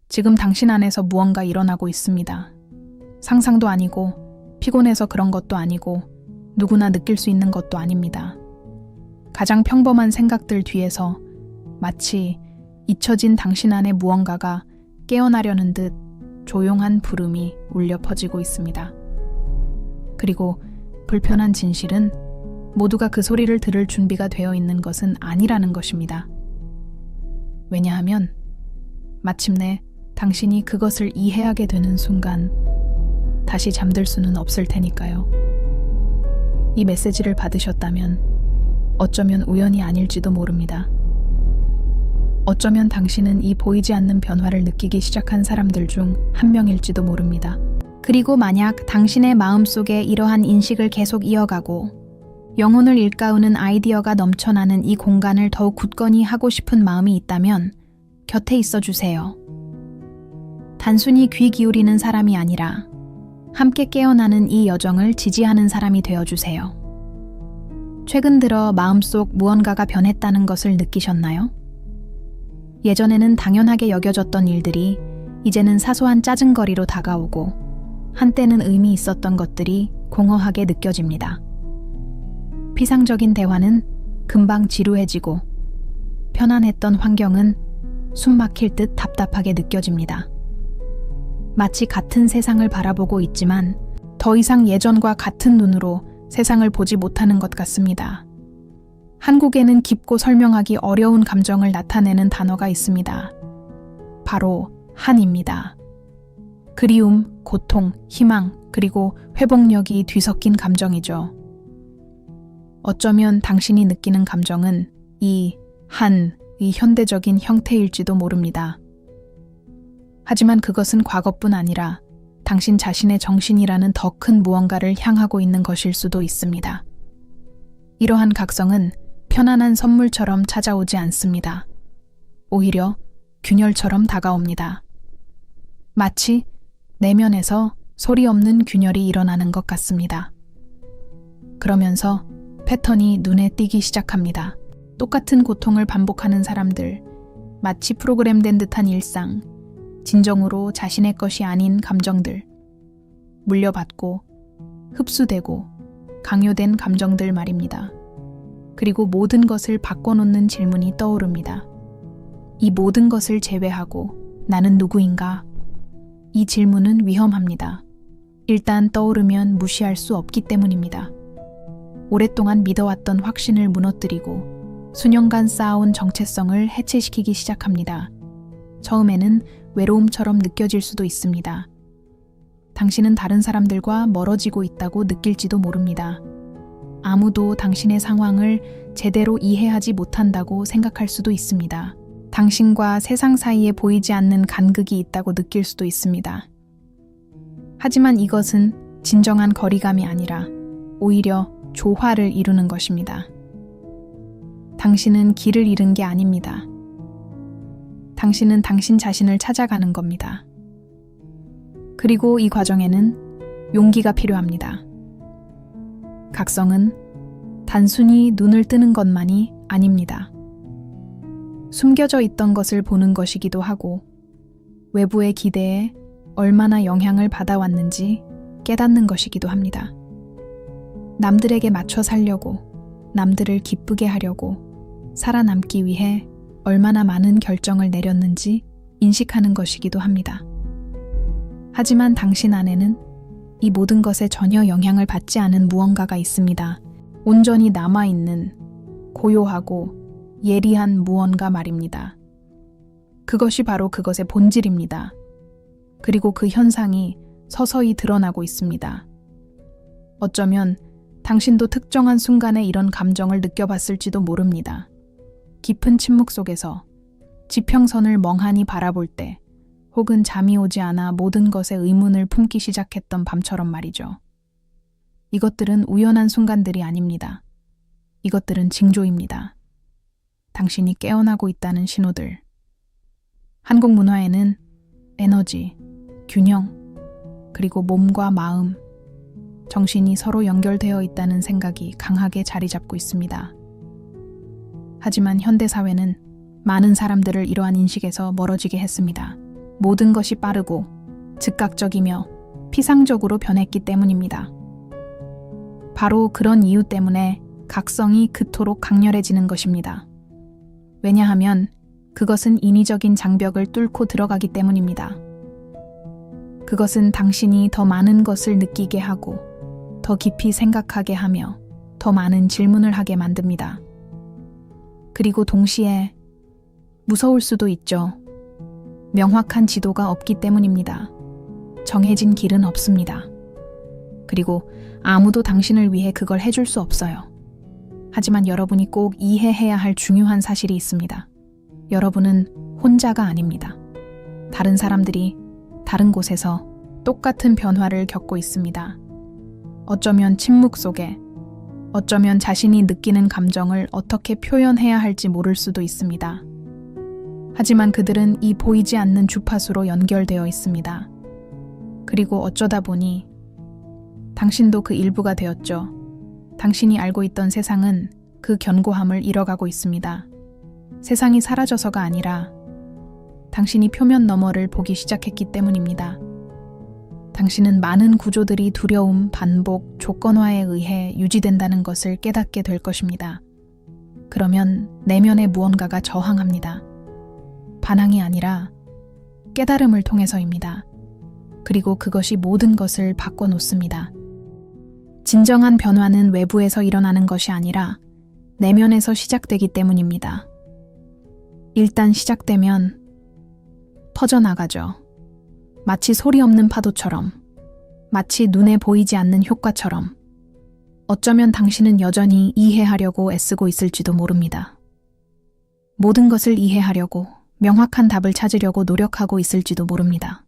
지금 당신 안에서 무언가 일어나고 있습니다. 상상도 아니고 피곤해서 그런 것도 아니고 누구나 느낄 수 있는 것도 아닙니다. 가장 평범한 생각들 뒤에서 마치 잊혀진 당신 안에 무언가가 깨어나려는 듯 조용한 부름이 울려 퍼지고 있습니다. 그리고 불편한 진실은 모두가 그 소리를 들을 준비가 되어 있는 것은 아니라는 것입니다. 왜냐하면 마침내 당신이 그것을 이해하게 되는 순간 다시 잠들 수는 없을 테니까요. 이 메시지를 받으셨다면 어쩌면 우연이 아닐지도 모릅니다. 어쩌면 당신은 이 보이지 않는 변화를 느끼기 시작한 사람들 중 한 명일지도 모릅니다. 그리고 만약 당신의 마음속에 이러한 인식을 계속 이어가고 영혼을 일깨우는 아이디어가 넘쳐나는 이 공간을 더욱 굳건히 하고 싶은 마음이 있다면 곁에 있어 주세요. 단순히 귀 기울이는 사람이 아니라 함께 깨어나는 이 여정을 지지하는 사람이 되어주세요. 최근 들어 마음속 무언가가 변했다는 것을 느끼셨나요? 예전에는 당연하게 여겨졌던 일들이 이제는 사소한 짜증거리로 다가오고 한때는 의미 있었던 것들이 공허하게 느껴집니다. 피상적인 대화는 금방 지루해지고 편안했던 환경은 숨 막힐 듯 답답하게 느껴집니다. 마치 같은 세상을 바라보고 있지만 더 이상 예전과 같은 눈으로 세상을 보지 못하는 것 같습니다. 한국에는 깊고 설명하기 어려운 감정을 나타내는 단어가 있습니다. 바로 한입니다. 그리움, 고통, 희망, 그리고 회복력이 뒤섞인 감정이죠. 어쩌면 당신이 느끼는 감정은 이 한의 현대적인 형태일지도 모릅니다. 하지만 그것은 과거뿐 아니라 당신 자신의 정신이라는 더 큰 무언가를 향하고 있는 것일 수도 있습니다. 이러한 각성은 편안한 선물처럼 찾아오지 않습니다. 오히려 균열처럼 다가옵니다. 마치 내면에서 소리 없는 균열이 일어나는 것 같습니다. 그러면서 패턴이 눈에 띄기 시작합니다. 똑같은 고통을 반복하는 사람들, 마치 프로그램된 듯한 일상, 진정으로 자신의 것이 아닌 감정들, 물려받고 흡수되고 강요된 감정들 말입니다. 그리고 모든 것을 바꿔놓는 질문이 떠오릅니다. 이 모든 것을 제외하고 나는 누구인가? 이 질문은 위험합니다. 일단 떠오르면 무시할 수 없기 때문입니다. 오랫동안 믿어왔던 확신을 무너뜨리고 수년간 쌓아온 정체성을 해체시키기 시작합니다. 처음에는 외로움처럼 느껴질 수도 있습니다. 당신은 다른 사람들과 멀어지고 있다고 느낄지도 모릅니다. 아무도 당신의 상황을 제대로 이해하지 못한다고 생각할 수도 있습니다. 당신과 세상 사이에 보이지 않는 간극이 있다고 느낄 수도 있습니다. 하지만 이것은 진정한 거리감이 아니라 오히려 조화를 이루는 것입니다. 당신은 길을 잃은 게 아닙니다. 당신은 당신 자신을 찾아가는 겁니다. 그리고 이 과정에는 용기가 필요합니다. 각성은 단순히 눈을 뜨는 것만이 아닙니다. 숨겨져 있던 것을 보는 것이기도 하고 외부의 기대에 얼마나 영향을 받아왔는지 깨닫는 것이기도 합니다. 남들에게 맞춰 살려고, 남들을 기쁘게 하려고, 살아남기 위해 얼마나 많은 결정을 내렸는지 인식하는 것이기도 합니다. 하지만 당신 안에는 이 모든 것에 전혀 영향을 받지 않은 무언가가 있습니다. 온전히 남아있는 고요하고 예리한 무언가 말입니다. 그것이 바로 그것의 본질입니다. 그리고 그 현상이 서서히 드러나고 있습니다. 어쩌면 당신도 특정한 순간에 이런 감정을 느껴봤을지도 모릅니다. 깊은 침묵 속에서 지평선을 멍하니 바라볼 때, 혹은 잠이 오지 않아 모든 것에 의문을 품기 시작했던 밤처럼 말이죠. 이것들은 우연한 순간들이 아닙니다. 이것들은 징조입니다. 당신이 깨어나고 있다는 신호들. 한국 문화에는 에너지, 균형, 그리고 몸과 마음, 정신이 서로 연결되어 있다는 생각이 강하게 자리 잡고 있습니다. 하지만 현대사회는 많은 사람들을 이러한 인식에서 멀어지게 했습니다. 모든 것이 빠르고 즉각적이며 피상적으로 변했기 때문입니다. 바로 그런 이유 때문에 각성이 그토록 강렬해지는 것입니다. 왜냐하면 그것은 인위적인 장벽을 뚫고 들어가기 때문입니다. 그것은 당신이 더 많은 것을 느끼게 하고 더 깊이 생각하게 하며 더 많은 질문을 하게 만듭니다. 그리고 동시에 무서울 수도 있죠. 명확한 지도가 없기 때문입니다. 정해진 길은 없습니다. 그리고 아무도 당신을 위해 그걸 해줄 수 없어요. 하지만 여러분이 꼭 이해해야 할 중요한 사실이 있습니다. 여러분은 혼자가 아닙니다. 다른 사람들이 다른 곳에서 똑같은 변화를 겪고 있습니다. 어쩌면 침묵 속에, 어쩌면 자신이 느끼는 감정을 어떻게 표현해야 할지 모를 수도 있습니다. 하지만 그들은 이 보이지 않는 주파수로 연결되어 있습니다. 그리고 어쩌다 보니 당신도 그 일부가 되었죠. 당신이 알고 있던 세상은 그 견고함을 잃어가고 있습니다. 세상이 사라져서가 아니라 당신이 표면 너머를 보기 시작했기 때문입니다. 당신은 많은 구조들이 두려움, 반복, 조건화에 의해 유지된다는 것을 깨닫게 될 것입니다. 그러면 내면의 무언가가 저항합니다. 반항이 아니라 깨달음을 통해서입니다. 그리고 그것이 모든 것을 바꿔놓습니다. 진정한 변화는 외부에서 일어나는 것이 아니라 내면에서 시작되기 때문입니다. 일단 시작되면 퍼져나가죠. 마치 소리 없는 파도처럼, 마치 눈에 보이지 않는 효과처럼. 어쩌면 당신은 여전히 이해하려고 애쓰고 있을지도 모릅니다. 모든 것을 이해하려고, 명확한 답을 찾으려고 노력하고 있을지도 모릅니다.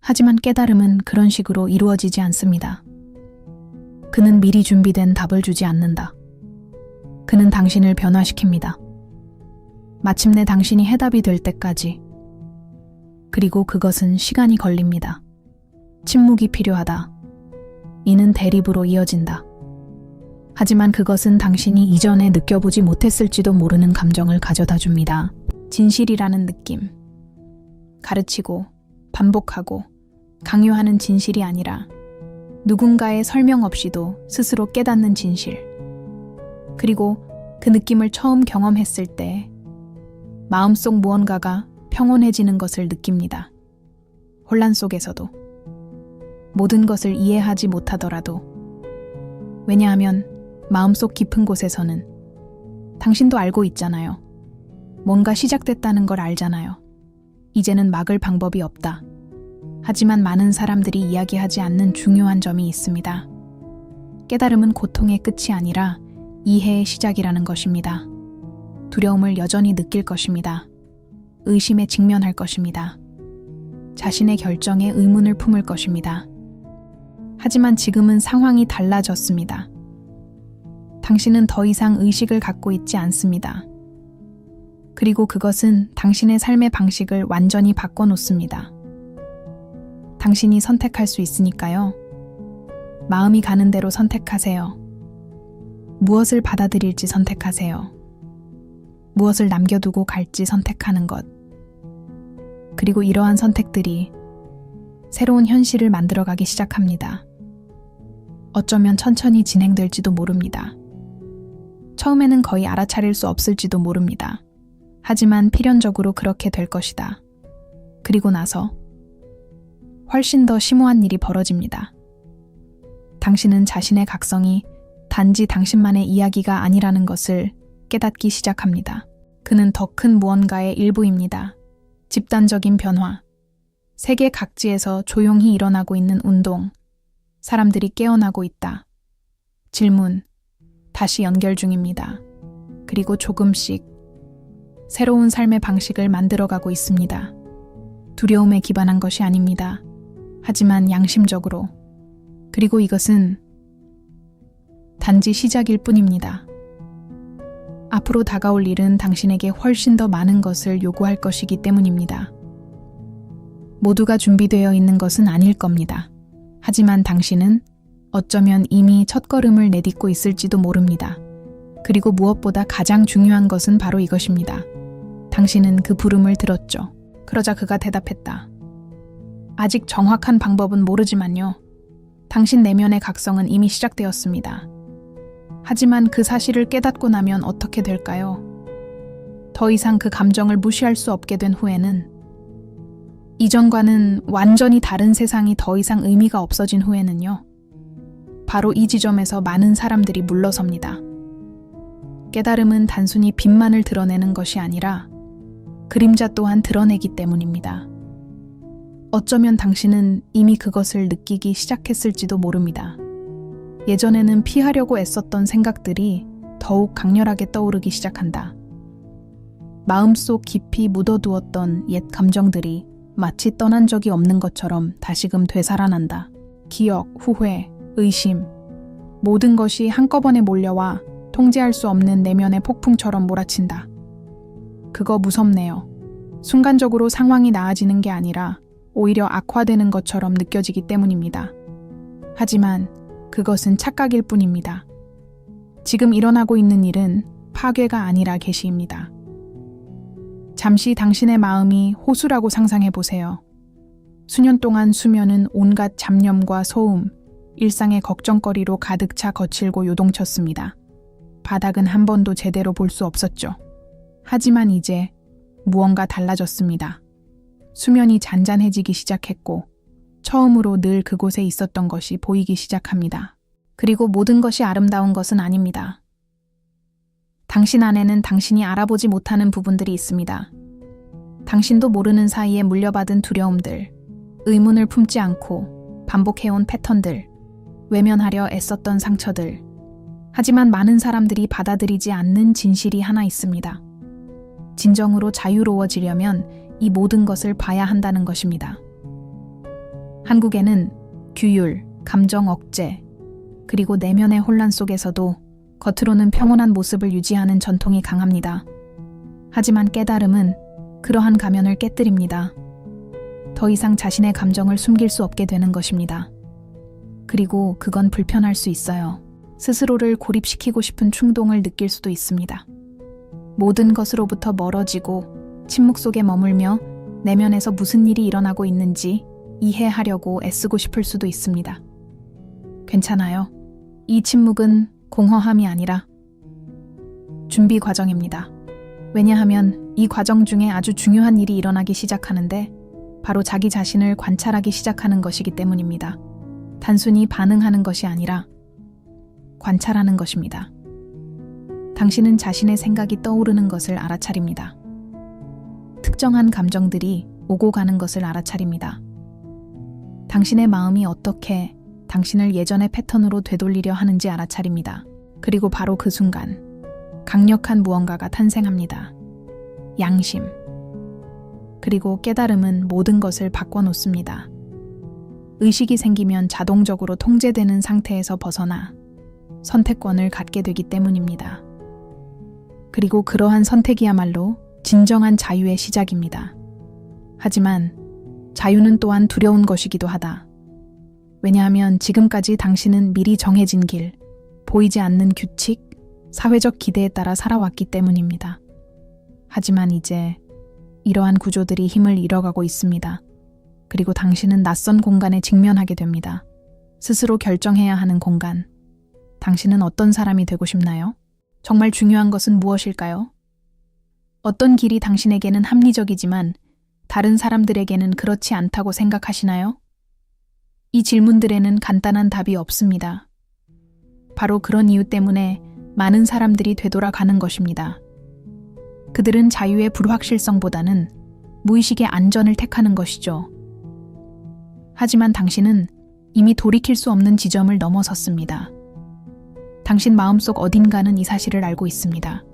하지만 깨달음은 그런 식으로 이루어지지 않습니다. 그는 미리 준비된 답을 주지 않는다. 그는 당신을 변화시킵니다. 마침내 당신이 해답이 될 때까지. 그리고 그것은 시간이 걸립니다. 침묵이 필요하다. 이는 대립으로 이어진다. 하지만 그것은 당신이 이전에 느껴보지 못했을지도 모르는 감정을 가져다 줍니다. 진실이라는 느낌. 가르치고, 반복하고, 강요하는 진실이 아니라 누군가의 설명 없이도 스스로 깨닫는 진실. 그리고 그 느낌을 처음 경험했을 때 마음속 무언가가 평온해지는 것을 느낍니다. 혼란 속에서도. 모든 것을 이해하지 못하더라도. 왜냐하면 마음속 깊은 곳에서는 당신도 알고 있잖아요. 뭔가 시작됐다는 걸 알잖아요. 이제는 막을 방법이 없다. 하지만 많은 사람들이 이야기하지 않는 중요한 점이 있습니다. 깨달음은 고통의 끝이 아니라 이해의 시작이라는 것입니다. 두려움을 여전히 느낄 것입니다. 의심에 직면할 것입니다. 자신의 결정에 의문을 품을 것입니다. 하지만 지금은 상황이 달라졌습니다. 당신은 더 이상 의식을 갖고 있지 않습니다. 그리고 그것은 당신의 삶의 방식을 완전히 바꿔놓습니다. 당신이 선택할 수 있으니까요. 마음이 가는 대로 선택하세요. 무엇을 받아들일지 선택하세요. 무엇을 남겨두고 갈지 선택하는 것. 그리고 이러한 선택들이 새로운 현실을 만들어가기 시작합니다. 어쩌면 천천히 진행될지도 모릅니다. 처음에는 거의 알아차릴 수 없을지도 모릅니다. 하지만 필연적으로 그렇게 될 것이다. 그리고 나서 훨씬 더 심오한 일이 벌어집니다. 당신은 자신의 각성이 단지 당신만의 이야기가 아니라는 것을 깨닫기 시작합니다. 그는 더 큰 무언가의 일부입니다. 집단적인 변화, 세계 각지에서 조용히 일어나고 있는 운동, 사람들이 깨어나고 있다. 질문, 다시 연결 중입니다. 그리고 조금씩 새로운 삶의 방식을 만들어가고 있습니다. 두려움에 기반한 것이 아닙니다. 하지만 양심적으로. 그리고 이것은 단지 시작일 뿐입니다. 앞으로 다가올 일은 당신에게 훨씬 더 많은 것을 요구할 것이기 때문입니다. 모두가 준비되어 있는 것은 아닐 겁니다. 하지만 당신은 어쩌면 이미 첫걸음을 내딛고 있을지도 모릅니다. 그리고 무엇보다 가장 중요한 것은 바로 이것입니다. 당신은 그 부름을 들었죠. 그러자 그가 대답했다. 아직 정확한 방법은 모르지만요. 당신 내면의 각성은 이미 시작되었습니다. 하지만 그 사실을 깨닫고 나면 어떻게 될까요? 더 이상 그 감정을 무시할 수 없게 된 후에는, 이전과는 완전히 다른 세상이 더 이상 의미가 없어진 후에는요. 바로 이 지점에서 많은 사람들이 물러섭니다. 깨달음은 단순히 빛만을 드러내는 것이 아니라 그림자 또한 드러내기 때문입니다. 어쩌면 당신은 이미 그것을 느끼기 시작했을지도 모릅니다. 예전에는 피하려고 애썼던 생각들이 더욱 강렬하게 떠오르기 시작한다. 마음속 깊이 묻어두었던 옛 감정들이 마치 떠난 적이 없는 것처럼 다시금 되살아난다. 기억, 후회, 의심, 모든 것이 한꺼번에 몰려와 통제할 수 없는 내면의 폭풍처럼 몰아친다. 그거 무섭네요. 순간적으로 상황이 나아지는 게 아니라 오히려 악화되는 것처럼 느껴지기 때문입니다. 하지만 그것은 착각일 뿐입니다. 지금 일어나고 있는 일은 파괴가 아니라 계시입니다. 잠시 당신의 마음이 호수라고 상상해 보세요. 수년 동안 수면은 온갖 잡념과 소음, 일상의 걱정거리로 가득 차 거칠고 요동쳤습니다. 바닥은 한 번도 제대로 볼 수 없었죠. 하지만 이제 무언가 달라졌습니다. 수면이 잔잔해지기 시작했고 처음으로 늘 그곳에 있었던 것이 보이기 시작합니다. 그리고 모든 것이 아름다운 것은 아닙니다. 당신 안에는 당신이 알아보지 못하는 부분들이 있습니다. 당신도 모르는 사이에 물려받은 두려움들, 의문을 품지 않고 반복해온 패턴들, 외면하려 애썼던 상처들. 하지만 많은 사람들이 받아들이지 않는 진실이 하나 있습니다. 진정으로 자유로워지려면 이 모든 것을 봐야 한다는 것입니다. 한국에는 규율, 감정 억제, 그리고 내면의 혼란 속에서도 겉으로는 평온한 모습을 유지하는 전통이 강합니다. 하지만 깨달음은 그러한 가면을 깨뜨립니다. 더 이상 자신의 감정을 숨길 수 없게 되는 것입니다. 그리고 그건 불편할 수 있어요. 스스로를 고립시키고 싶은 충동을 느낄 수도 있습니다. 모든 것으로부터 멀어지고 침묵 속에 머물며 내면에서 무슨 일이 일어나고 있는지 이해하려고 애쓰고 싶을 수도 있습니다. 괜찮아요. 이 침묵은 공허함이 아니라 준비 과정입니다. 왜냐하면 이 과정 중에 아주 중요한 일이 일어나기 시작하는데 바로 자기 자신을 관찰하기 시작하는 것이기 때문입니다. 단순히 반응하는 것이 아니라 관찰하는 것입니다. 당신은 자신의 생각이 떠오르는 것을 알아차립니다. 특정한 감정들이 오고 가는 것을 알아차립니다. 당신의 마음이 어떻게 당신을 예전의 패턴으로 되돌리려 하는지 알아차립니다. 그리고 바로 그 순간 강력한 무언가가 탄생합니다. 양심. 그리고 깨달음은 모든 것을 바꿔놓습니다. 의식이 생기면 자동적으로 통제되는 상태에서 벗어나 선택권을 갖게 되기 때문입니다. 그리고 그러한 선택이야말로 진정한 자유의 시작입니다. 하지만 자유는 또한 두려운 것이기도 하다. 왜냐하면 지금까지 당신은 미리 정해진 길, 보이지 않는 규칙, 사회적 기대에 따라 살아왔기 때문입니다. 하지만 이제 이러한 구조들이 힘을 잃어가고 있습니다. 그리고 당신은 낯선 공간에 직면하게 됩니다. 스스로 결정해야 하는 공간. 당신은 어떤 사람이 되고 싶나요? 정말 중요한 것은 무엇일까요? 어떤 길이 당신에게는 합리적이지만 다른 사람들에게는 그렇지 않다고 생각하시나요? 이 질문들에는 간단한 답이 없습니다. 바로 그런 이유 때문에 많은 사람들이 되돌아가는 것입니다. 그들은 자유의 불확실성보다는 무의식의 안전을 택하는 것이죠. 하지만 당신은 이미 돌이킬 수 없는 지점을 넘어섰습니다. 당신 마음속 어딘가는 이 사실을 알고 있습니다.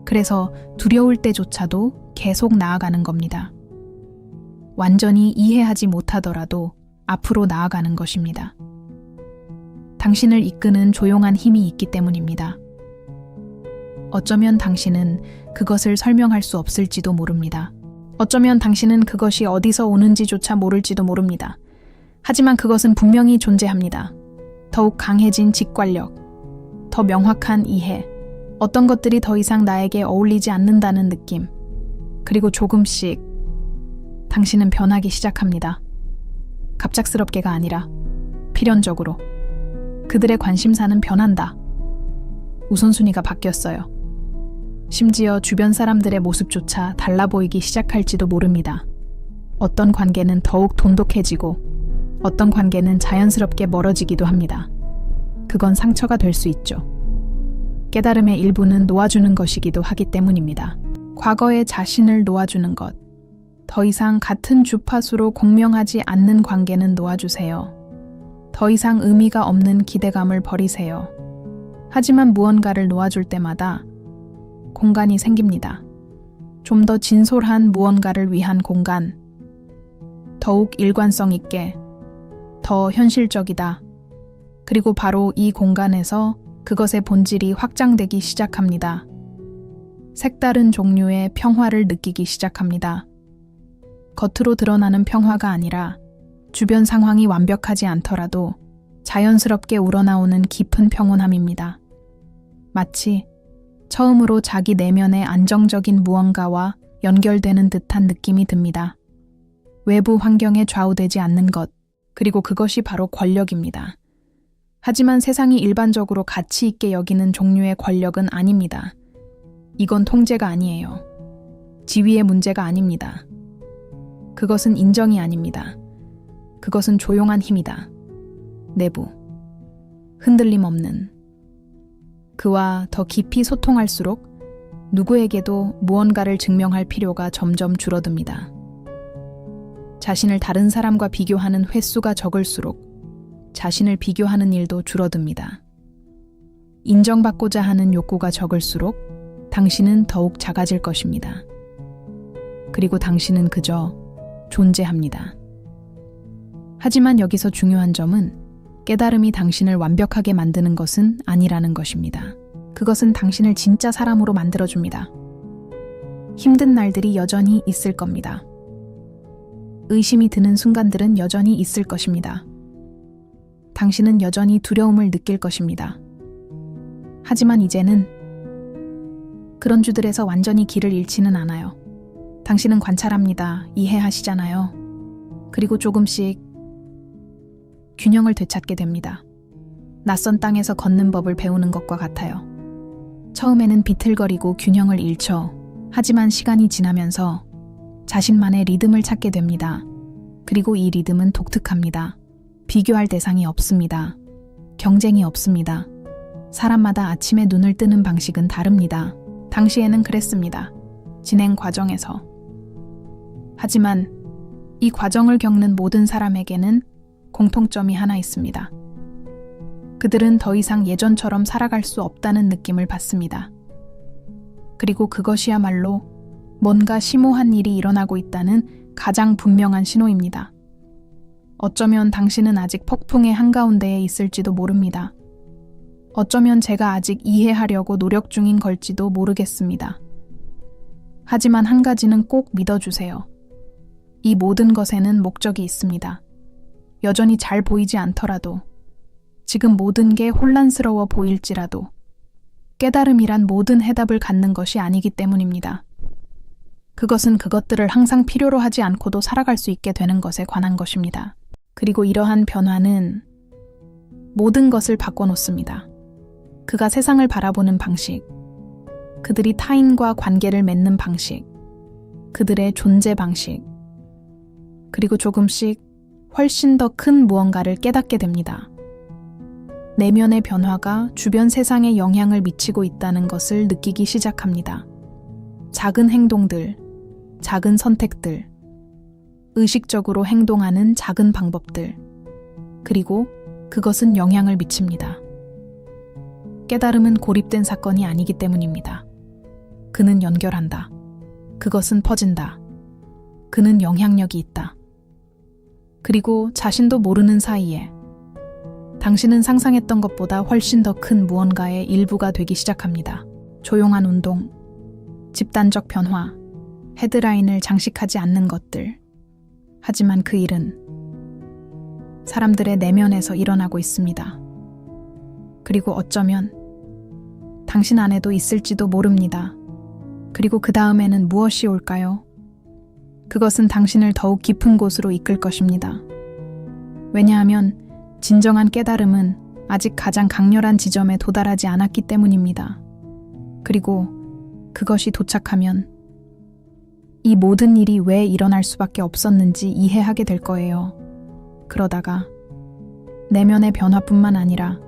그래서 두려울 때조차도 계속 나아가는 겁니다. 완전히 이해하지 못하더라도 앞으로 나아가는 것입니다. 당신을 이끄는 조용한 힘이 있기 때문입니다. 어쩌면 당신은 그것을 설명할 수 없을지도 모릅니다. 어쩌면 당신은 그것이 어디서 오는지조차 모를지도 모릅니다. 하지만 그것은 분명히 존재합니다. 더욱 강해진 직관력, 더 명확한 이해, 어떤 것들이 더 이상 나에게 어울리지 않는다는 느낌, 그리고 조금씩 당신은 변하기 시작합니다. 갑작스럽게가 아니라 필연적으로. 그들의 관심사는 변한다. 우선순위가 바뀌었어요. 심지어 주변 사람들의 모습조차 달라 보이기 시작할지도 모릅니다. 어떤 관계는 더욱 돈독해지고 어떤 관계는 자연스럽게 멀어지기도 합니다. 그건 상처가 될 수 있죠. 깨달음의 일부는 놓아주는 것이기도 하기 때문입니다. 과거의 자신을 놓아주는 것. 더 이상 같은 주파수로 공명하지 않는 관계는 놓아주세요. 더 이상 의미가 없는 기대감을 버리세요. 하지만 무언가를 놓아줄 때마다 공간이 생깁니다. 좀 더 진솔한 무언가를 위한 공간. 더욱 일관성 있게, 더 현실적이다. 그리고 바로 이 공간에서 그것의 본질이 확장되기 시작합니다. 색다른 종류의 평화를 느끼기 시작합니다. 겉으로 드러나는 평화가 아니라 주변 상황이 완벽하지 않더라도 자연스럽게 우러나오는 깊은 평온함입니다. 마치 처음으로 자기 내면의 안정적인 무언가와 연결되는 듯한 느낌이 듭니다. 외부 환경에 좌우되지 않는 것, 그리고 그것이 바로 권력입니다. 하지만 세상이 일반적으로 가치 있게 여기는 종류의 권력은 아닙니다. 이건 통제가 아니에요. 지위의 문제가 아닙니다. 그것은 인정이 아닙니다. 그것은 조용한 힘이다. 내부. 흔들림 없는. 그와 더 깊이 소통할수록 누구에게도 무언가를 증명할 필요가 점점 줄어듭니다. 자신을 다른 사람과 비교하는 횟수가 적을수록 자신을 비교하는 일도 줄어듭니다. 인정받고자 하는 욕구가 적을수록 당신은 더욱 작아질 것입니다. 그리고 당신은 그저 존재합니다. 하지만 여기서 중요한 점은 깨달음이 당신을 완벽하게 만드는 것은 아니라는 것입니다. 그것은 당신을 진짜 사람으로 만들어줍니다. 힘든 날들이 여전히 있을 겁니다. 의심이 드는 순간들은 여전히 있을 것입니다. 당신은 여전히 두려움을 느낄 것입니다. 하지만 이제는 그런 주들에서 완전히 길을 잃지는 않아요. 당신은 관찰합니다. 이해하시잖아요. 그리고 조금씩 균형을 되찾게 됩니다. 낯선 땅에서 걷는 법을 배우는 것과 같아요. 처음에는 비틀거리고 균형을 잃죠. 하지만 시간이 지나면서 자신만의 리듬을 찾게 됩니다. 그리고 이 리듬은 독특합니다. 비교할 대상이 없습니다. 경쟁이 없습니다. 사람마다 아침에 눈을 뜨는 방식은 다릅니다. 당시에는 그랬습니다. 진행 과정에서. 하지만 이 과정을 겪는 모든 사람에게는 공통점이 하나 있습니다. 그들은 더 이상 예전처럼 살아갈 수 없다는 느낌을 받습니다. 그리고 그것이야말로 뭔가 심오한 일이 일어나고 있다는 가장 분명한 신호입니다. 어쩌면 당신은 아직 폭풍의 한가운데에 있을지도 모릅니다. 어쩌면 제가 아직 이해하려고 노력 중인 걸지도 모르겠습니다. 하지만 한 가지는 꼭 믿어주세요. 이 모든 것에는 목적이 있습니다. 여전히 잘 보이지 않더라도, 지금 모든 게 혼란스러워 보일지라도, 깨달음이란 모든 해답을 갖는 것이 아니기 때문입니다. 그것은 그것들을 항상 필요로 하지 않고도 살아갈 수 있게 되는 것에 관한 것입니다. 그리고 이러한 변화는 모든 것을 바꿔놓습니다. 그가 세상을 바라보는 방식, 그들이 타인과 관계를 맺는 방식, 그들의 존재 방식, 그리고 조금씩 훨씬 더 큰 무언가를 깨닫게 됩니다. 내면의 변화가 주변 세상에 영향을 미치고 있다는 것을 느끼기 시작합니다. 작은 행동들, 작은 선택들, 의식적으로 행동하는 작은 방법들, 그리고 그것은 영향을 미칩니다. 깨달음은 고립된 사건이 아니기 때문입니다. 그는 연결한다. 그것은 퍼진다. 그는 영향력이 있다. 그리고 자신도 모르는 사이에 당신은 상상했던 것보다 훨씬 더 큰 무언가의 일부가 되기 시작합니다. 조용한 운동, 집단적 변화, 헤드라인을 장식하지 않는 것들. 하지만 그 일은 사람들의 내면에서 일어나고 있습니다. 그리고 어쩌면 당신 안에도 있을지도 모릅니다. 그리고 그 다음에는 무엇이 올까요? 그것은 당신을 더욱 깊은 곳으로 이끌 것입니다. 왜냐하면 진정한 깨달음은 아직 가장 강렬한 지점에 도달하지 않았기 때문입니다. 그리고 그것이 도착하면 이 모든 일이 왜 일어날 수밖에 없었는지 이해하게 될 거예요. 그러다가 내면의 변화뿐만 아니라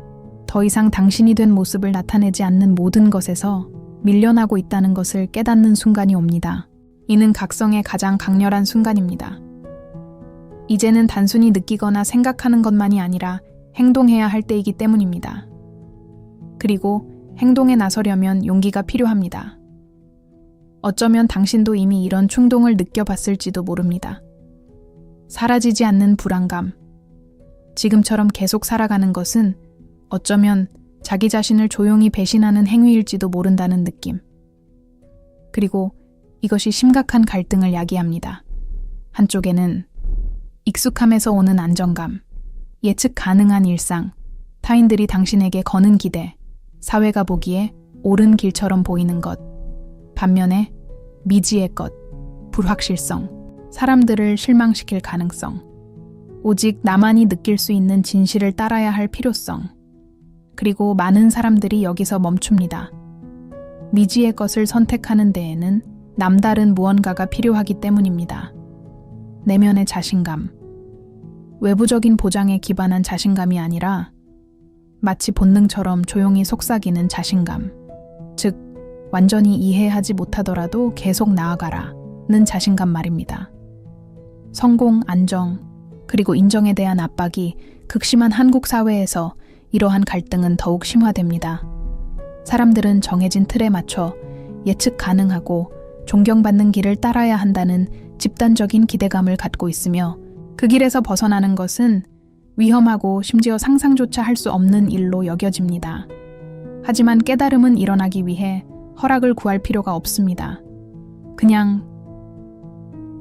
더 이상 당신이 된 모습을 나타내지 않는 모든 것에서 밀려나고 있다는 것을 깨닫는 순간이 옵니다. 이는 각성의 가장 강렬한 순간입니다. 이제는 단순히 느끼거나 생각하는 것만이 아니라 행동해야 할 때이기 때문입니다. 그리고 행동에 나서려면 용기가 필요합니다. 어쩌면 당신도 이미 이런 충동을 느껴봤을지도 모릅니다. 사라지지 않는 불안감. 지금처럼 계속 살아가는 것은 어쩌면 자기 자신을 조용히 배신하는 행위일지도 모른다는 느낌. 그리고 이것이 심각한 갈등을 야기합니다. 한쪽에는 익숙함에서 오는 안정감, 예측 가능한 일상, 타인들이 당신에게 거는 기대, 사회가 보기에 옳은 길처럼 보이는 것, 반면에 미지의 것, 불확실성, 사람들을 실망시킬 가능성, 오직 나만이 느낄 수 있는 진실을 따라야 할 필요성, 그리고 많은 사람들이 여기서 멈춥니다. 미지의 것을 선택하는 데에는 남다른 무언가가 필요하기 때문입니다. 내면의 자신감, 외부적인 보장에 기반한 자신감이 아니라 마치 본능처럼 조용히 속삭이는 자신감, 즉 완전히 이해하지 못하더라도 계속 나아가라는 자신감 말입니다. 성공, 안정, 그리고 인정에 대한 압박이 극심한 한국 사회에서 이러한 갈등은 더욱 심화됩니다. 사람들은 정해진 틀에 맞춰 예측 가능하고 존경받는 길을 따라야 한다는 집단적인 기대감을 갖고 있으며 그 길에서 벗어나는 것은 위험하고 심지어 상상조차 할 수 없는 일로 여겨집니다. 하지만 깨달음은 일어나기 위해 허락을 구할 필요가 없습니다. 그냥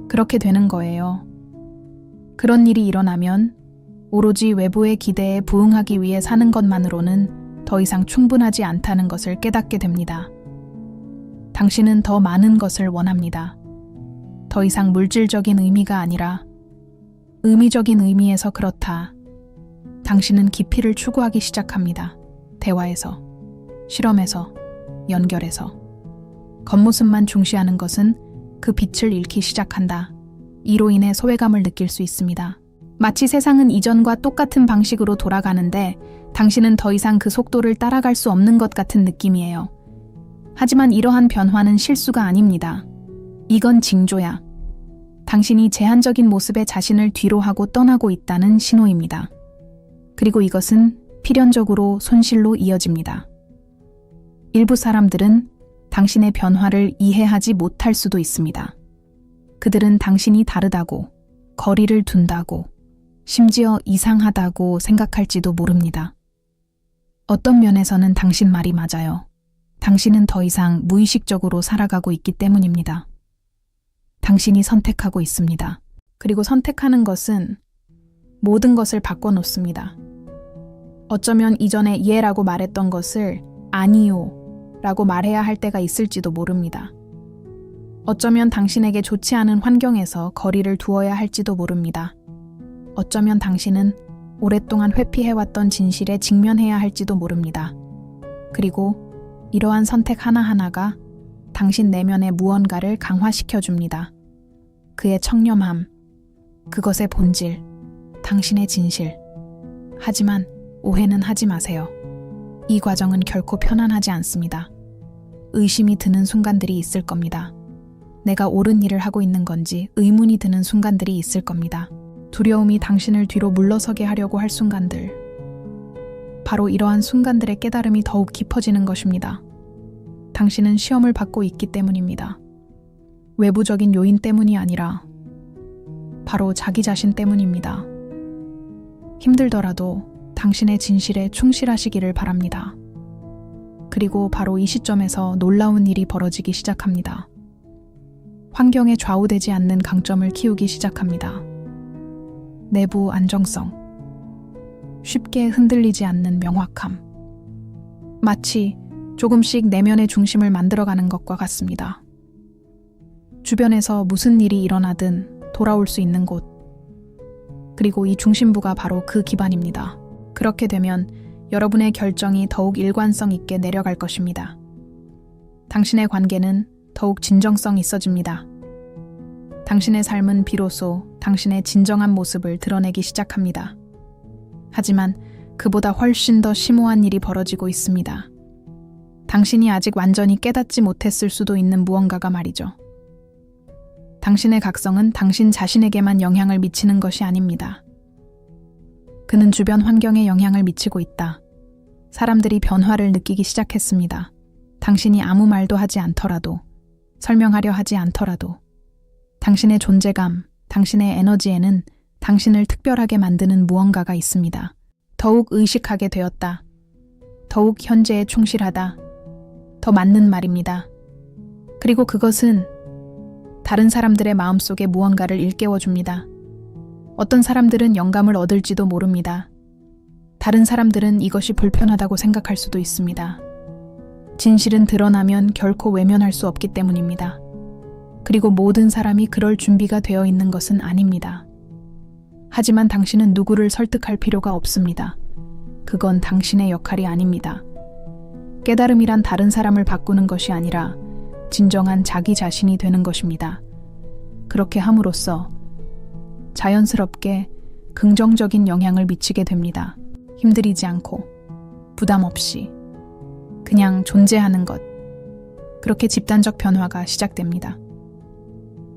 그렇게 되는 거예요. 그런 일이 일어나면 오로지 외부의 기대에 부응하기 위해 사는 것만으로는 더 이상 충분하지 않다는 것을 깨닫게 됩니다. 당신은 더 많은 것을 원합니다. 더 이상 물질적인 의미가 아니라 의미적인 의미에서 그렇다. 당신은 깊이를 추구하기 시작합니다. 대화에서, 실험에서, 연결에서. 겉모습만 중시하는 것은 그 빛을 잃기 시작한다. 이로 인해 소외감을 느낄 수 있습니다. 마치 세상은 이전과 똑같은 방식으로 돌아가는데 당신은 더 이상 그 속도를 따라갈 수 없는 것 같은 느낌이에요. 하지만 이러한 변화는 실수가 아닙니다. 이건 징조야. 당신이 제한적인 모습의 자신을 뒤로하고 떠나고 있다는 신호입니다. 그리고 이것은 필연적으로 손실로 이어집니다. 일부 사람들은 당신의 변화를 이해하지 못할 수도 있습니다. 그들은 당신이 다르다고, 거리를 둔다고, 심지어 이상하다고 생각할지도 모릅니다. 어떤 면에서는 당신 말이 맞아요. 당신은 더 이상 무의식적으로 살아가고 있기 때문입니다. 당신이 선택하고 있습니다. 그리고 선택하는 것은 모든 것을 바꿔놓습니다. 어쩌면 이전에 예라고 말했던 것을 아니요 라고 말해야 할 때가 있을지도 모릅니다. 어쩌면 당신에게 좋지 않은 환경에서 거리를 두어야 할지도 모릅니다. 어쩌면 당신은 오랫동안 회피해왔던 진실에 직면해야 할지도 모릅니다. 그리고 이러한 선택 하나하나가 당신 내면의 무언가를 강화시켜줍니다. 그의 청렴함, 그것의 본질, 당신의 진실. 하지만 오해는 하지 마세요. 이 과정은 결코 편안하지 않습니다. 의심이 드는 순간들이 있을 겁니다. 내가 옳은 일을 하고 있는 건지 의문이 드는 순간들이 있을 겁니다. 두려움이 당신을 뒤로 물러서게 하려고 할 순간들. 바로 이러한 순간들의 깨달음이 더욱 깊어지는 것입니다. 당신은 시험을 받고 있기 때문입니다. 외부적인 요인 때문이 아니라 바로 자기 자신 때문입니다. 힘들더라도 당신의 진실에 충실하시기를 바랍니다. 그리고 바로 이 시점에서 놀라운 일이 벌어지기 시작합니다. 환경에 좌우되지 않는 강점을 키우기 시작합니다. 내부 안정성, 쉽게 흔들리지 않는 명확함, 마치 조금씩 내면의 중심을 만들어가는 것과 같습니다. 주변에서 무슨 일이 일어나든 돌아올 수 있는 곳. 그리고 이 중심부가 바로 그 기반입니다. 그렇게 되면 여러분의 결정이 더욱 일관성 있게 내려갈 것입니다. 당신의 관계는 더욱 진정성 있어집니다. 당신의 삶은 비로소 당신의 진정한 모습을 드러내기 시작합니다. 하지만 그보다 훨씬 더 심오한 일이 벌어지고 있습니다. 당신이 아직 완전히 깨닫지 못했을 수도 있는 무언가가 말이죠. 당신의 각성은 당신 자신에게만 영향을 미치는 것이 아닙니다. 그는 주변 환경에 영향을 미치고 있다. 사람들이 변화를 느끼기 시작했습니다. 당신이 아무 말도 하지 않더라도, 설명하려 하지 않더라도, 당신의 존재감, 당신의 에너지에는 당신을 특별하게 만드는 무언가가 있습니다. 더욱 의식하게 되었다. 더욱 현재에 충실하다. 더 맞는 말입니다. 그리고 그것은 다른 사람들의 마음속에 무언가를 일깨워줍니다. 어떤 사람들은 영감을 얻을지도 모릅니다. 다른 사람들은 이것이 불편하다고 생각할 수도 있습니다. 진실은 드러나면 결코 외면할 수 없기 때문입니다. 그리고 모든 사람이 그럴 준비가 되어 있는 것은 아닙니다. 하지만 당신은 누구를 설득할 필요가 없습니다. 그건 당신의 역할이 아닙니다. 깨달음이란 다른 사람을 바꾸는 것이 아니라 진정한 자기 자신이 되는 것입니다. 그렇게 함으로써 자연스럽게 긍정적인 영향을 미치게 됩니다. 힘들이지 않고, 부담 없이, 그냥 존재하는 것. 그렇게 집단적 변화가 시작됩니다.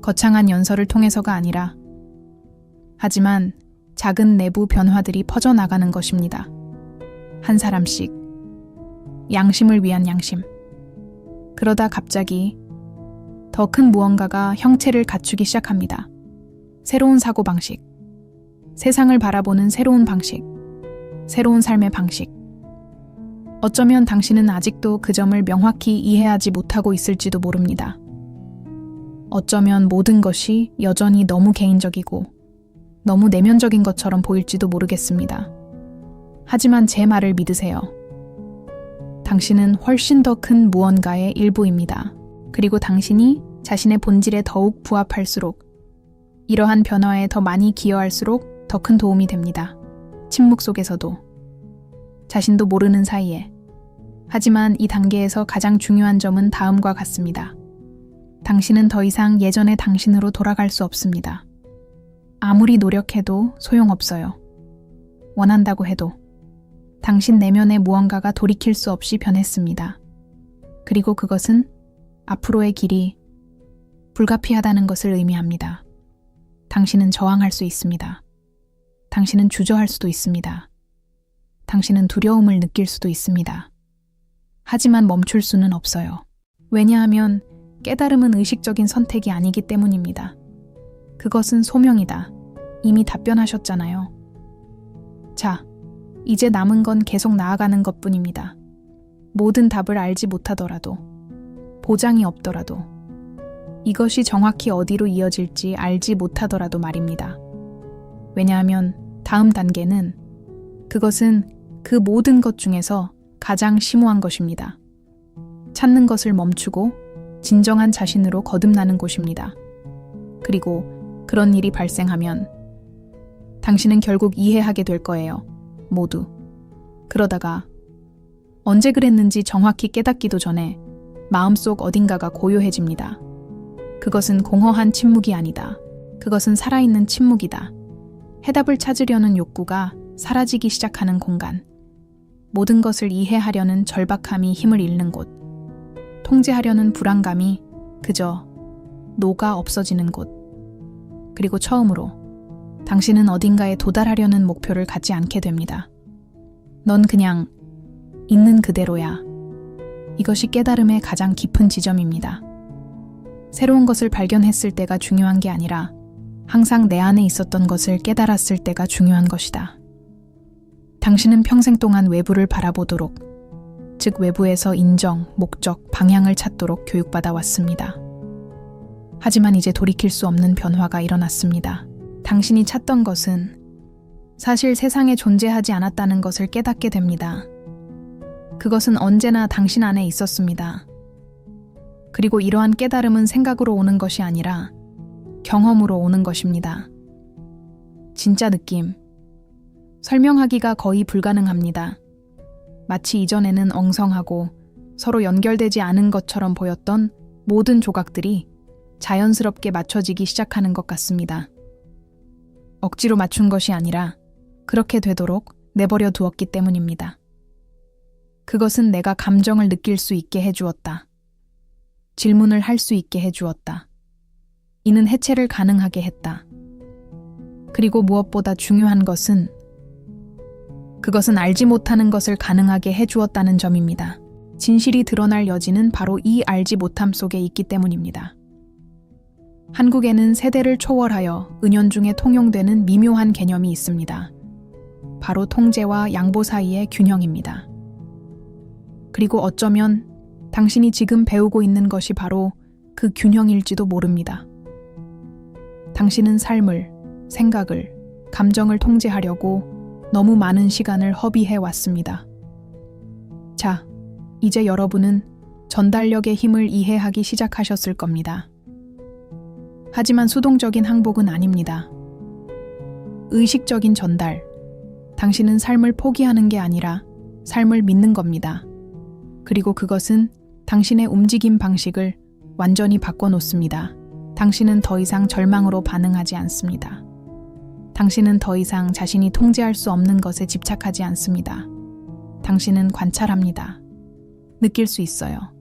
거창한 연설을 통해서가 아니라, 하지만 작은 내부 변화들이 퍼져나가는 것입니다. 한 사람씩, 양심을 위한 양심. 그러다 갑자기 더 큰 무언가가 형체를 갖추기 시작합니다. 새로운 사고방식, 세상을 바라보는 새로운 방식, 새로운 삶의 방식. 어쩌면 당신은 아직도 그 점을 명확히 이해하지 못하고 있을지도 모릅니다. 어쩌면 모든 것이 여전히 너무 개인적이고 너무 내면적인 것처럼 보일지도 모르겠습니다. 하지만 제 말을 믿으세요. 당신은 훨씬 더 큰 무언가의 일부입니다. 그리고 당신이 자신의 본질에 더욱 부합할수록, 이러한 변화에 더 많이 기여할수록 더 큰 도움이 됩니다. 침묵 속에서도, 자신도 모르는 사이에. 하지만 이 단계에서 가장 중요한 점은 다음과 같습니다. 당신은 더 이상 예전의 당신으로 돌아갈 수 없습니다. 아무리 노력해도 소용없어요. 원한다고 해도. 당신 내면의 무언가가 돌이킬 수 없이 변했습니다. 그리고 그것은 앞으로의 길이 불가피하다는 것을 의미합니다. 당신은 저항할 수 있습니다. 당신은 주저할 수도 있습니다. 당신은 두려움을 느낄 수도 있습니다. 하지만 멈출 수는 없어요. 왜냐하면 깨달음은 의식적인 선택이 아니기 때문입니다. 그것은 소명이다. 이미 답변하셨잖아요. 자, 이제 남은 건 계속 나아가는 것뿐입니다. 모든 답을 알지 못하더라도, 보장이 없더라도, 이것이 정확히 어디로 이어질지 알지 못하더라도 말입니다. 왜냐하면 다음 단계는, 그것은 그 모든 것 중에서 가장 심오한 것입니다. 찾는 것을 멈추고 진정한 자신으로 거듭나는 곳입니다. 그리고 그런 일이 발생하면 당신은 결국 이해하게 될 거예요. 모두. 그러다가 언제 그랬는지 정확히 깨닫기도 전에 마음속 어딘가가 고요해집니다. 그것은 공허한 침묵이 아니다. 그것은 살아있는 침묵이다. 해답을 찾으려는 욕구가 사라지기 시작하는 공간. 모든 것을 이해하려는 절박함이 힘을 잃는 곳. 통제하려는 불안감이 그저 녹아 없어지는 곳. 그리고 처음으로 당신은 어딘가에 도달하려는 목표를 갖지 않게 됩니다. 넌 그냥 있는 그대로야. 이것이 깨달음의 가장 깊은 지점입니다. 새로운 것을 발견했을 때가 중요한 게 아니라 항상 내 안에 있었던 것을 깨달았을 때가 중요한 것이다. 당신은 평생 동안 외부를 바라보도록, 즉 외부에서 인정, 목적, 방향을 찾도록 교육받아 왔습니다. 하지만 이제 돌이킬 수 없는 변화가 일어났습니다. 당신이 찾던 것은 사실 세상에 존재하지 않았다는 것을 깨닫게 됩니다. 그것은 언제나 당신 안에 있었습니다. 그리고 이러한 깨달음은 생각으로 오는 것이 아니라 경험으로 오는 것입니다. 진짜 느낌. 설명하기가 거의 불가능합니다. 마치 이전에는 엉성하고 서로 연결되지 않은 것처럼 보였던 모든 조각들이 자연스럽게 맞춰지기 시작하는 것 같습니다. 억지로 맞춘 것이 아니라 그렇게 되도록 내버려 두었기 때문입니다. 그것은 내가 감정을 느낄 수 있게 해주었다. 질문을 할 수 있게 해주었다. 이는 해체를 가능하게 했다. 그리고 무엇보다 중요한 것은 그것은 알지 못하는 것을 가능하게 해주었다는 점입니다. 진실이 드러날 여지는 바로 이 알지 못함 속에 있기 때문입니다. 한국에는 세대를 초월하여 은연중에 통용되는 미묘한 개념이 있습니다. 바로 통제와 양보 사이의 균형입니다. 그리고 어쩌면 당신이 지금 배우고 있는 것이 바로 그 균형일지도 모릅니다. 당신은 삶을, 생각을, 감정을 통제하려고 너무 많은 시간을 허비해 왔습니다. 자, 이제 여러분은 전달력의 힘을 이해하기 시작하셨을 겁니다. 하지만 수동적인 항복은 아닙니다. 의식적인 전달. 당신은 삶을 포기하는 게 아니라 삶을 믿는 겁니다. 그리고 그것은 당신의 움직임 방식을 완전히 바꿔놓습니다. 당신은 더 이상 절망으로 반응하지 않습니다. 당신은 더 이상 자신이 통제할 수 없는 것에 집착하지 않습니다. 당신은 관찰합니다. 느낄 수 있어요.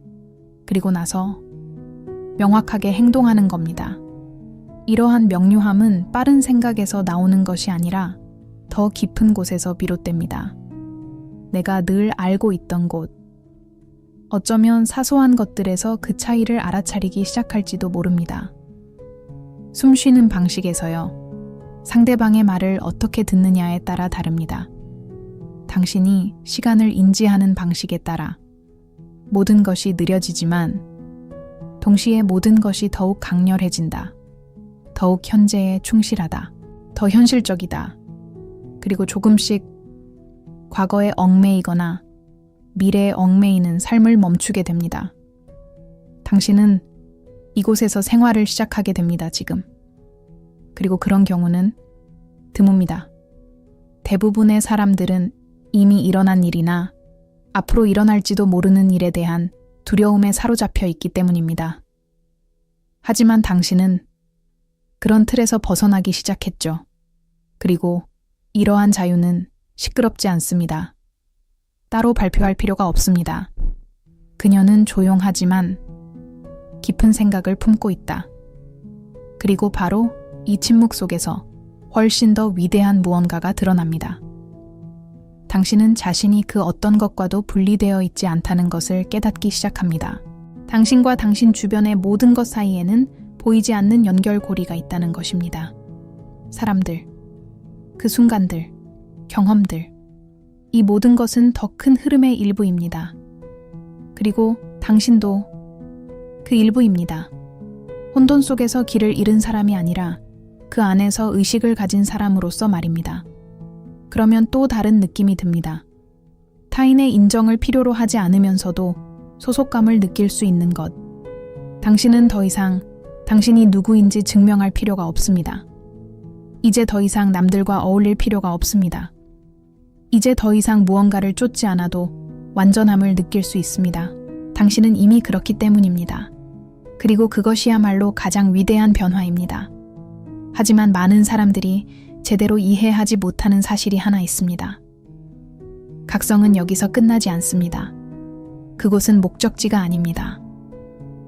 그리고 나서 명확하게 행동하는 겁니다. 이러한 명료함은 빠른 생각에서 나오는 것이 아니라 더 깊은 곳에서 비롯됩니다. 내가 늘 알고 있던 곳. 어쩌면 사소한 것들에서 그 차이를 알아차리기 시작할지도 모릅니다. 숨 쉬는 방식에서요. 상대방의 말을 어떻게 듣느냐에 따라 다릅니다. 당신이 시간을 인지하는 방식에 따라 모든 것이 느려지지만 동시에 모든 것이 더욱 강렬해진다. 더욱 현재에 충실하다. 더 현실적이다. 그리고 조금씩 과거에 얽매이거나 미래에 얽매이는 삶을 멈추게 됩니다. 당신은 이곳에서 생활을 시작하게 됩니다, 지금. 그리고 그런 경우는 드뭅니다. 대부분의 사람들은 이미 일어난 일이나 앞으로 일어날지도 모르는 일에 대한 두려움에 사로잡혀 있기 때문입니다. 하지만 당신은 그런 틀에서 벗어나기 시작했죠. 그리고 이러한 자유는 시끄럽지 않습니다. 따로 발표할 필요가 없습니다. 그녀는 조용하지만 깊은 생각을 품고 있다. 그리고 바로 이 침묵 속에서 훨씬 더 위대한 무언가가 드러납니다. 당신은 자신이 그 어떤 것과도 분리되어 있지 않다는 것을 깨닫기 시작합니다. 당신과 당신 주변의 모든 것 사이에는 보이지 않는 연결고리가 있다는 것입니다. 사람들, 그 순간들, 경험들, 이 모든 것은 더 큰 흐름의 일부입니다. 그리고 당신도 그 일부입니다. 혼돈 속에서 길을 잃은 사람이 아니라 그 안에서 의식을 가진 사람으로서 말입니다. 그러면 또 다른 느낌이 듭니다. 타인의 인정을 필요로 하지 않으면서도 소속감을 느낄 수 있는 것. 당신은 더 이상 당신이 누구인지 증명할 필요가 없습니다. 이제 더 이상 남들과 어울릴 필요가 없습니다. 이제 더 이상 무언가를 쫓지 않아도 완전함을 느낄 수 있습니다. 당신은 이미 그렇기 때문입니다. 그리고 그것이야말로 가장 위대한 변화입니다. 하지만 많은 사람들이 제대로 이해하지 못하는 사실이 하나 있습니다. 각성은 여기서 끝나지 않습니다. 그곳은 목적지가 아닙니다.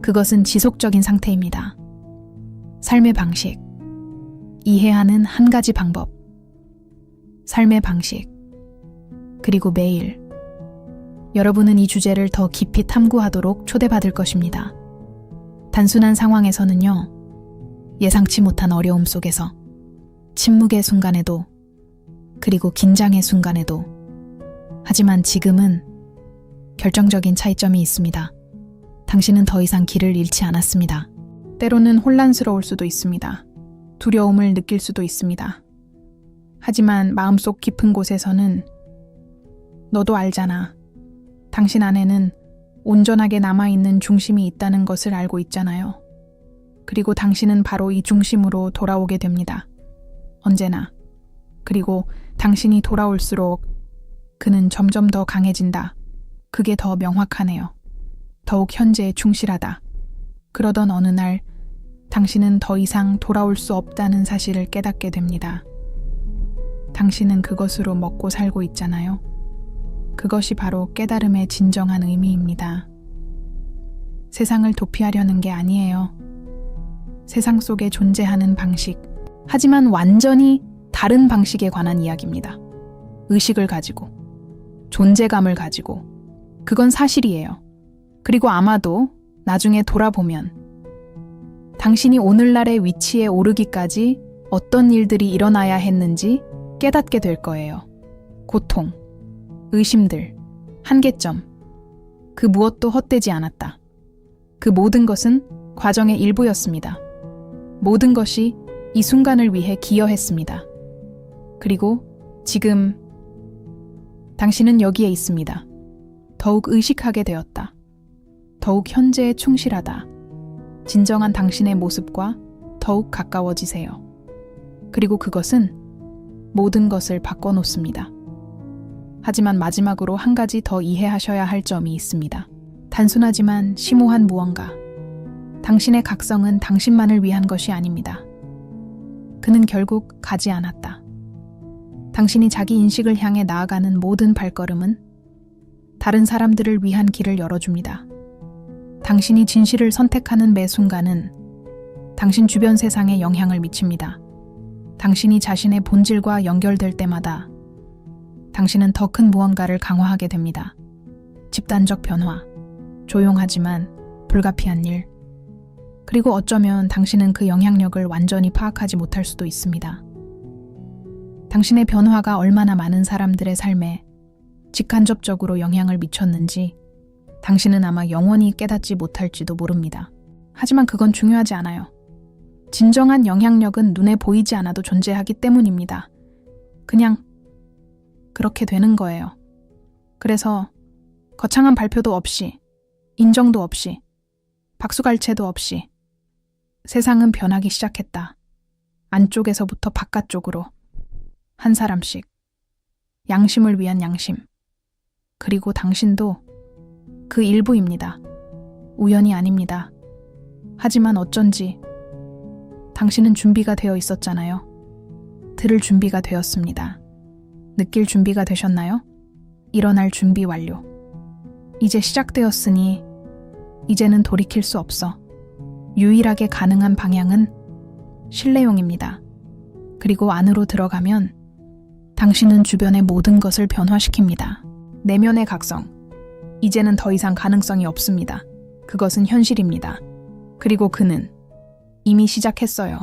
그것은 지속적인 상태입니다. 삶의 방식. 이해하는 한 가지 방법. 삶의 방식. 그리고 매일. 여러분은 이 주제를 더 깊이 탐구하도록 초대받을 것입니다. 단순한 상황에서는요. 예상치 못한 어려움 속에서 침묵의 순간에도 그리고 긴장의 순간에도 하지만 지금은 결정적인 차이점이 있습니다. 당신은 더 이상 길을 잃지 않았습니다. 때로는 혼란스러울 수도 있습니다. 두려움을 느낄 수도 있습니다. 하지만 마음속 깊은 곳에서는 너도 알잖아. 당신 안에는 온전하게 남아있는 중심이 있다는 것을 알고 있잖아요. 그리고 당신은 바로 이 중심으로 돌아오게 됩니다. 언제나. 그리고 당신이 돌아올수록 그는 점점 더 강해진다. 그게 더 명확하네요. 더욱 현재에 충실하다. 그러던 어느 날 당신은 더 이상 돌아올 수 없다는 사실을 깨닫게 됩니다. 당신은 그것으로 먹고 살고 있잖아요. 그것이 바로 깨달음의 진정한 의미입니다. 세상을 도피하려는 게 아니에요. 세상 속에 존재하는 방식, 하지만 완전히 다른 방식에 관한 이야기입니다. 의식을 가지고, 존재감을 가지고, 그건 사실이에요. 그리고 아마도 나중에 돌아보면 당신이 오늘날의 위치에 오르기까지 어떤 일들이 일어나야 했는지 깨닫게 될 거예요. 고통, 의심들, 한계점, 그 무엇도 헛되지 않았다. 그 모든 것은 과정의 일부였습니다. 모든 것이 이 순간을 위해 기여했습니다. 그리고 지금 당신은 여기에 있습니다. 더욱 의식하게 되었다. 더욱 현재에 충실하다. 진정한 당신의 모습과 더욱 가까워지세요. 그리고 그것은 모든 것을 바꿔놓습니다. 하지만 마지막으로 한 가지 더 이해하셔야 할 점이 있습니다. 단순하지만 심오한 무언가. 당신의 각성은 당신만을 위한 것이 아닙니다. 그는 결국 가지 않았다. 당신이 자기 인식을 향해 나아가는 모든 발걸음은 다른 사람들을 위한 길을 열어줍니다. 당신이 진실을 선택하는 매 순간은 당신 주변 세상에 영향을 미칩니다. 당신이 자신의 본질과 연결될 때마다 당신은 더 큰 무언가를 강화하게 됩니다. 집단적 변화, 조용하지만 불가피한 일, 그리고 어쩌면 당신은 그 영향력을 완전히 파악하지 못할 수도 있습니다. 당신의 변화가 얼마나 많은 사람들의 삶에 직간접적으로 영향을 미쳤는지 당신은 아마 영원히 깨닫지 못할지도 모릅니다. 하지만 그건 중요하지 않아요. 진정한 영향력은 눈에 보이지 않아도 존재하기 때문입니다. 그냥 그렇게 되는 거예요. 그래서 거창한 발표도 없이, 인정도 없이, 박수갈채도 없이 세상은 변하기 시작했다. 안쪽에서부터 바깥쪽으로 한 사람씩. 양심을 위한 양심. 그리고 당신도 그 일부입니다. 우연이 아닙니다. 하지만 어쩐지 당신은 준비가 되어 있었잖아요. 들을 준비가 되었습니다. 느낄 준비가 되셨나요? 일어날 준비 완료. 이제 시작되었으니 이제는 돌이킬 수 없어. 유일하게 가능한 방향은 신뢰용입니다. 그리고 안으로 들어가면 당신은 주변의 모든 것을 변화시킵니다. 내면의 각성. 이제는 더 이상 가능성이 없습니다. 그것은 현실입니다. 그리고 그는 이미 시작했어요.